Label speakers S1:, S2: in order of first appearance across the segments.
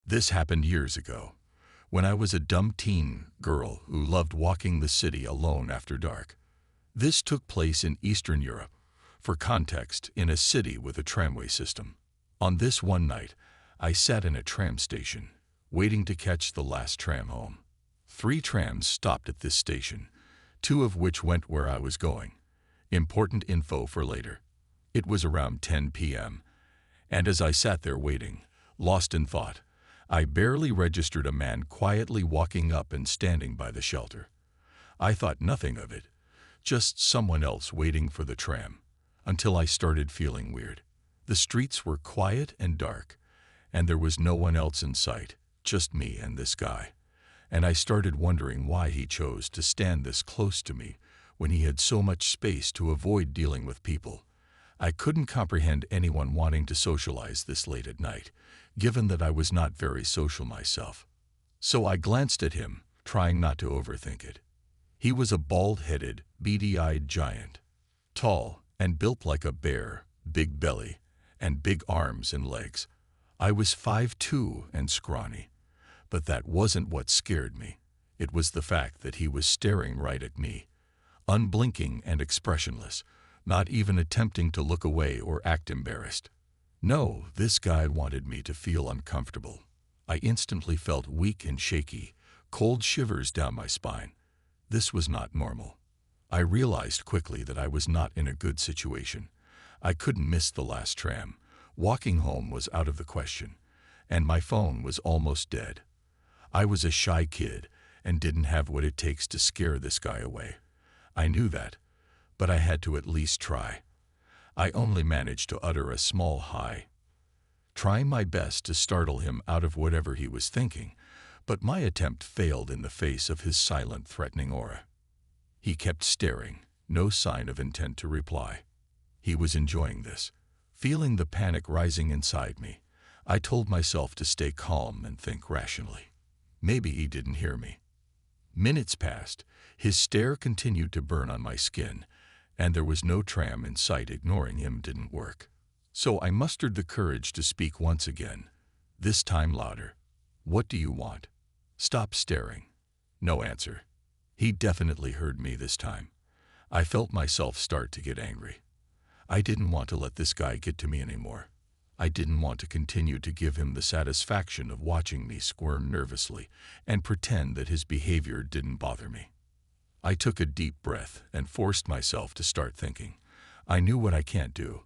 S1: This happened years ago, when I was a dumb teen girl who loved walking the city alone after dark. This took place in Eastern Europe, for context, in a city with a tramway system. On this one night, I sat in a tram station, waiting to catch the last tram home. 3 trams stopped at this station, 2 of which went where I was going. Important info for later. It was around 10 p.m., and as I sat there waiting, lost in thought, I barely registered a man quietly walking up and standing by the shelter. I thought nothing of it, just someone else waiting for the tram, until I started feeling weird. The streets were quiet and dark, and there was no one else in sight, just me and this guy. And I started wondering why he chose to stand this close to me when he had so much space to avoid dealing with people. I couldn't comprehend anyone wanting to socialize this late at night, given that I was not very social myself. So I glanced at him, trying not to overthink it. He was a bald-headed, beady-eyed giant, tall and built like a bear, big belly, and big arms and legs. I was 5'2" and scrawny, but that wasn't what scared me. It was the fact that he was staring right at me, unblinking and expressionless, not even attempting to look away or act embarrassed. No, this guy wanted me to feel uncomfortable. I instantly felt weak and shaky, cold shivers down my spine. This was not normal. I realized quickly that I was not in a good situation. I couldn't miss the last tram. Walking home was out of the question, and my phone was almost dead. I was a shy kid and didn't have what it takes to scare this guy away. I knew that, but I had to at least try. I only managed to utter a small hi, trying my best to startle him out of whatever he was thinking, but my attempt failed in the face of his silent, threatening aura. He kept staring, no sign of intent to reply. He was enjoying this. Feeling the panic rising inside me, I told myself to stay calm and think rationally. Maybe he didn't hear me. Minutes passed, his stare continued to burn on my skin, and there was no tram in sight. Ignoring him didn't work. So I mustered the courage to speak once again, this time louder. "What do you want?" "Stop staring." No answer. He definitely heard me this time. I felt myself start to get angry. I didn't want to let this guy get to me anymore. I didn't want to continue to give him the satisfaction of watching me squirm nervously and pretend that his behavior didn't bother me. I took a deep breath and forced myself to start thinking. I knew what I can't do.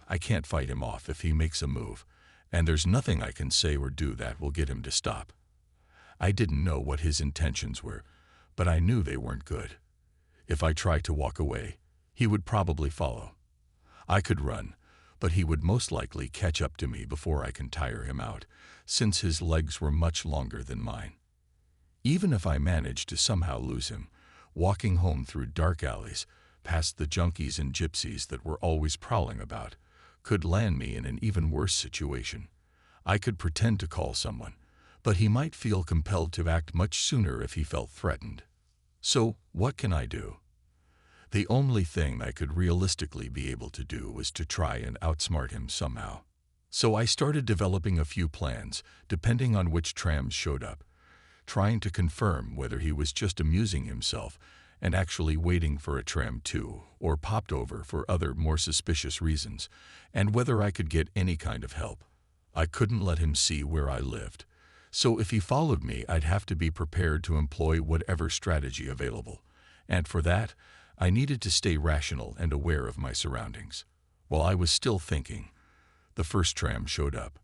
S1: I can't fight him off if he makes a move, and there's nothing I can say or do that will get him to stop. I didn't know what his intentions were, but I knew they weren't good. If I tried to walk away, he would probably follow. I could run, but he would most likely catch up to me before I can tire him out, since his legs were much longer than mine. Even if I managed to somehow lose him, walking home through dark alleys, past the junkies and gypsies that were always prowling about, could land me in an even worse situation. I could pretend to call someone, but he might feel compelled to act much sooner if he felt threatened. So, what can I do? The only thing I could realistically be able to do was to try and outsmart him somehow. So I started developing a few plans, depending on which trams showed up, trying to confirm whether he was just amusing himself and actually waiting for a tram too, or popped over for other more suspicious reasons, and whether I could get any kind of help. I couldn't let him see where I lived, so if he followed me, I'd have to be prepared to employ whatever strategy available, and for that, I needed to stay rational and aware of my surroundings. While I was still thinking, the first tram showed up.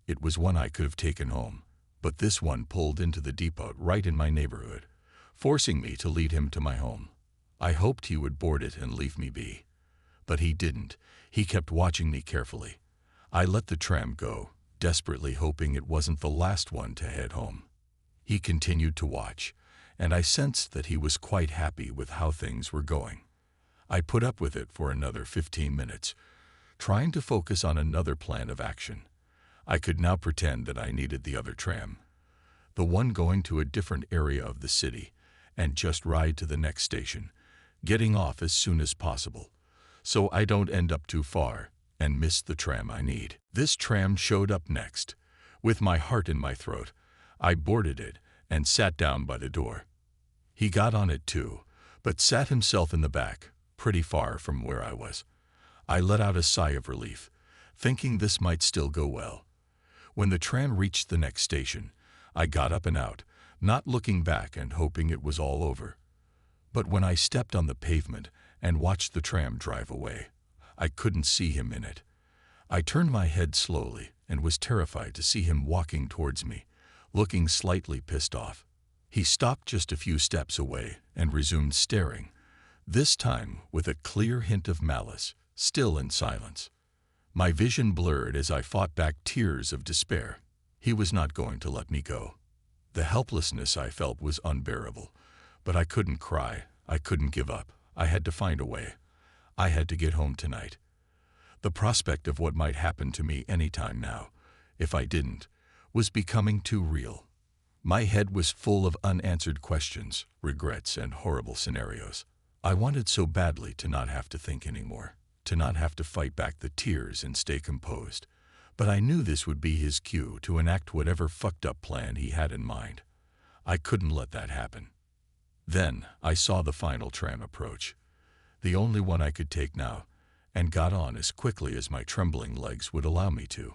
S1: It was one I could have taken home, but this one pulled into the depot right in my neighborhood, forcing me to lead him to my home. I hoped he would board it and leave me be, but he didn't. He kept watching me carefully. I let the tram go, desperately hoping it wasn't the last one to head home. He continued to watch, and I sensed that he was quite happy with how things were going. I put up with it for another 15 minutes, trying to focus on another plan of action. I could now pretend that I needed the other tram, the one going to a different area of the city, and just ride to the next station, getting off as soon as possible, so I don't end up too far and miss the tram I need. This tram showed up next, With my heart in my throat, I boarded it and sat down by the door. He got on it too, but sat himself in the back, pretty far from where I was. I let out a sigh of relief, thinking this might still go well. When the tram reached the next station, I got up and out, not looking back and hoping it was all over. But when I stepped on the pavement and watched the tram drive away, I couldn't see him in it. I turned my head slowly and was terrified to see him walking towards me, looking slightly pissed off. He stopped just a few steps away and resumed staring, this time with a clear hint of malice, still in silence. My vision blurred as I fought back tears of despair. He was not going to let me go. The helplessness I felt was unbearable, but I couldn't cry, I couldn't give up. I had to find a way. I had to get home tonight. The prospect of what might happen to me any time now, if I didn't, was becoming too real. My head was full of unanswered questions, regrets, and horrible scenarios. I wanted so badly to not have to think anymore, to not have to fight back the tears and stay composed. But I knew this would be his cue to enact whatever fucked up plan he had in mind. I couldn't let that happen. Then I saw the final tram approach, the only one I could take now, and got on as quickly as my trembling legs would allow me to.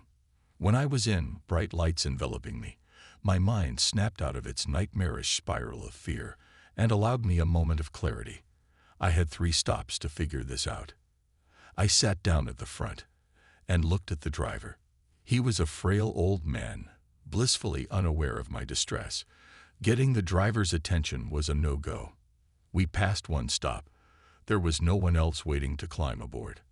S1: When I was in, bright lights enveloping me, my mind snapped out of its nightmarish spiral of fear and allowed me a moment of clarity. I had 3 stops to figure this out. I sat down at the front and looked at the driver. He was a frail old man, blissfully unaware of my distress. Getting the driver's attention was a no-go. We passed 1 stop. There was no one else waiting to climb aboard.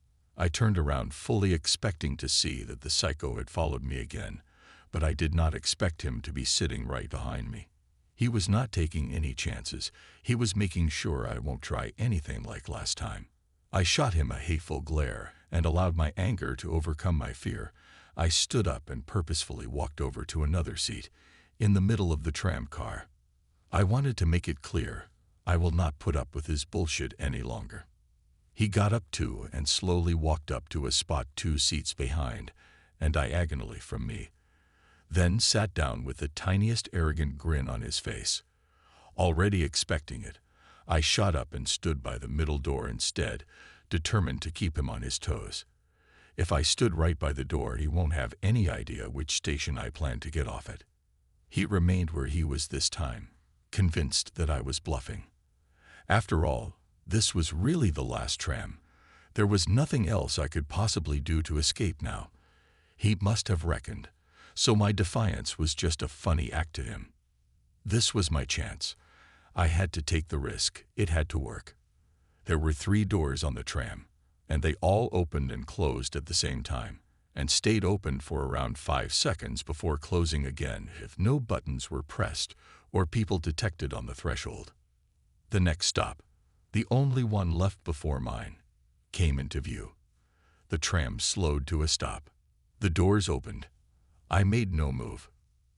S1: I turned around fully expecting to see that the psycho had followed me again, but I did not expect him to be sitting right behind me. He was not taking any chances. He was making sure I won't try anything like last time. I shot him a hateful glare and allowed my anger to overcome my fear. I stood up and purposefully walked over to another seat, in the middle of the tram car. I wanted to make it clear, I will not put up with his bullshit any longer. He got up too and slowly walked up to a spot 2 seats behind and diagonally from me, then sat down with the tiniest arrogant grin on his face. Already expecting it, I shot up and stood by the middle door instead, determined to keep him on his toes. If I stood right by the door, he won't have any idea which station I planned to get off at. He remained where he was this time, convinced that I was bluffing. After all, this was really the last tram. There was nothing else I could possibly do to escape now. He must have reckoned, so my defiance was just a funny act to him. This was my chance. I had to take the risk. It had to work. There were 3 doors on the tram, and they all opened and closed at the same time, and stayed open for around 5 seconds before closing again if no buttons were pressed or people detected on the threshold. The next stop, the only one left before mine, came into view. The tram slowed to a stop. The doors opened. I made no move.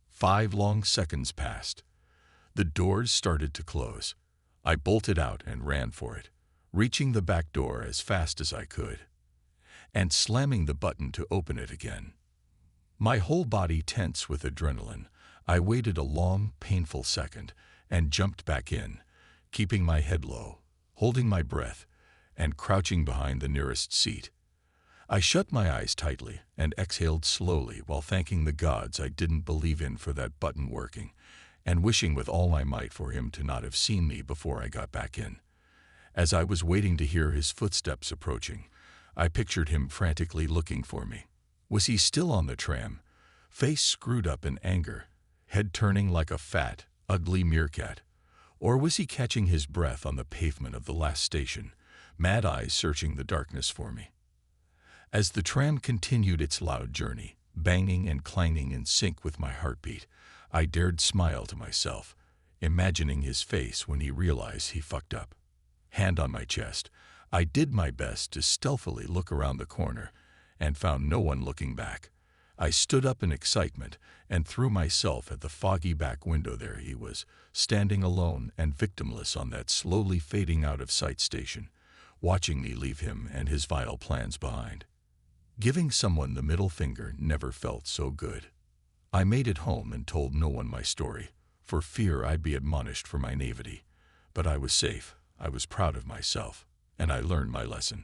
S1: 5 long seconds passed. The doors started to close. I bolted out and ran for it, reaching the back door as fast as I could, and slamming the button to open it again. My whole body tense with adrenaline, I waited a long, painful second and jumped back in, keeping my head low, holding my breath, and crouching behind the nearest seat. I shut my eyes tightly and exhaled slowly while thanking the gods I didn't believe in for that button working, and wishing with all my might for him to not have seen me before I got back in. As I was waiting to hear his footsteps approaching, I pictured him frantically looking for me. Was he still on the tram, face screwed up in anger, head turning like a fat, ugly meerkat? Or was he catching his breath on the pavement of the last station, mad eyes searching the darkness for me? As the tram continued its loud journey, banging and clanging in sync with my heartbeat, I dared smile to myself, imagining his face when he realized he fucked up. Hand on my chest, I did my best to stealthily look around the corner and found no one looking back. I stood up in excitement and threw myself at the foggy back window. There he was, standing alone and victimless on that slowly fading out of sight station, watching me leave him and his vile plans behind. Giving someone the middle finger never felt so good. I made it home and told no one my story, for fear I'd be admonished for my naivety. But I was safe, I was proud of myself, and I learned my lesson.